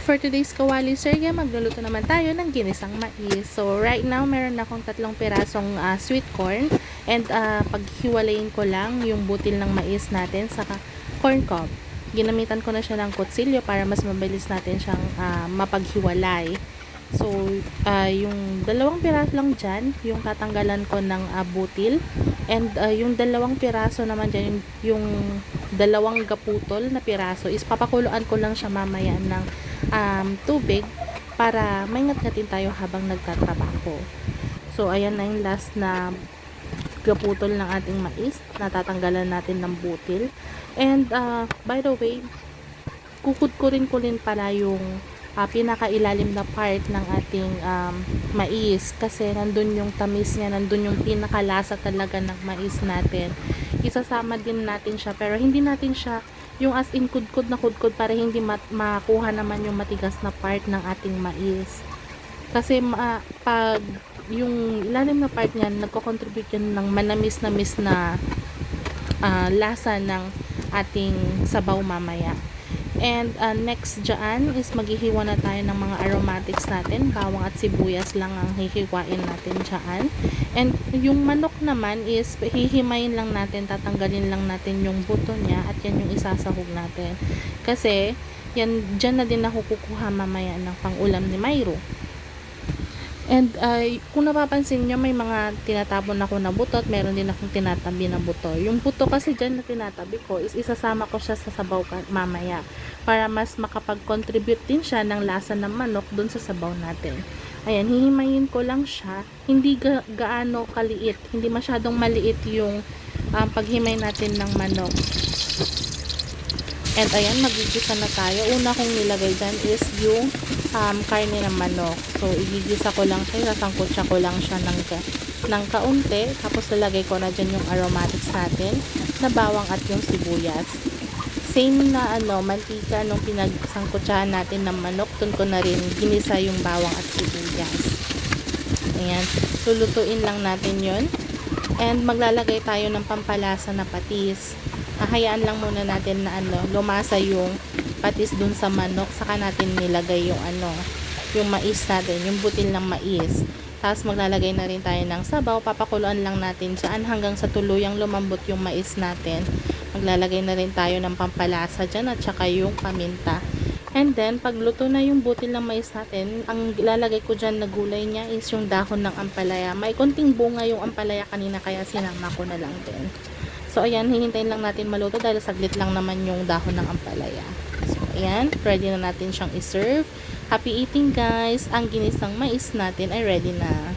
For today's kawali serye, magluluto naman tayo ng ginisang mais. So, right now, meron akong 3 pirasong sweet corn. And paghiwalayin ko lang yung butil ng mais natin sa corn cob. Ginamitan ko na siya ng kutsilyo para mas mabilis natin siyang mapaghiwalay. So, yung 2 piraso lang dyan, yung tatanggalan ko ng butil. And yung 2 piraso naman dyan, yung 2 gaputol na piraso is papakuluan ko lang siya mamaya ng tubig para maingat-ngatin tayo habang nagtatrabaho. So, ayan na yung last na gaputol ng ating mais. Natatanggalan natin ng butil. And, by the way, kukudkurin ko rin pala yung pinakailalim na part ng ating mais kasi nandun yung tamis niya, nandun yung pinakalasa talaga ng mais natin. Isasama din natin siya pero hindi natin siya yung as in kudkod na kudkod para hindi makuha naman yung matigas na part ng ating mais. Kasi pag yung ilalim na part niyan, nagko-contribute yan ng manamis-namis na lasa ng ating sabaw mamaya. And next dyan is maghihiwa na tayo ng mga aromatics natin. Bawang at sibuyas lang ang hihiwain natin dyan. And yung manok naman is hihimayin lang natin, tatanggalin lang natin yung buto niya at yan yung isasahog natin. Kasi yan, dyan na din ako kukuha mamaya ng pang-ulam ni Myro. And kung napapansin nyo, may mga tinatapon ako na buto at meron din akong tinatabi na buto. Yung buto kasi dyan na tinatabi ko is isasama ko siya sa sabaw mamaya para mas makapag-contribute din siya ng lasa ng manok dun sa sabaw natin. Ayan, hihimayin ko lang siya. Hindi gaano kaliit. Hindi masyadong maliit yung paghimay natin ng manok. And ayan, magigisa na tayo. Una kong nilagay dyan is yung karne ng manok. So, igigisa ko lang siya. Sasangkutsa ko lang siya ng kaunti. Tapos, lalagay ko na dyan yung aromatics natin na bawang at yung sibuyas. Same na mantika nung pinagsangkutsahan natin ng manok. Dun ko na rin ginisa yung bawang at sibuyas. Ayan. Lulutuin lang natin yun. And maglalagay tayo ng pampalasa na patis. Hayaan lang muna natin na lumasa yung patis dun sa manok, saka natin nilagay yung yung mais natin, yung butil ng mais. Tapos maglalagay na rin tayo ng sabaw, papakuluan lang natin dyan hanggang sa tuluyang lumambot yung mais natin. Maglalagay na rin tayo ng pampalasa dyan at saka yung paminta. And then, pagluto na yung butil ng mais natin, ang ilalagay ko dyan na gulay niya is yung dahon ng ampalaya. May konting bunga yung ampalaya kanina kaya sinama ko na lang din. So, ayan, hihintayin lang natin maluto dahil saglit lang naman yung dahon ng ampalaya. So, ayan, ready na natin siyang iserve. Happy eating guys! Ang ginisang mais natin ay ready na.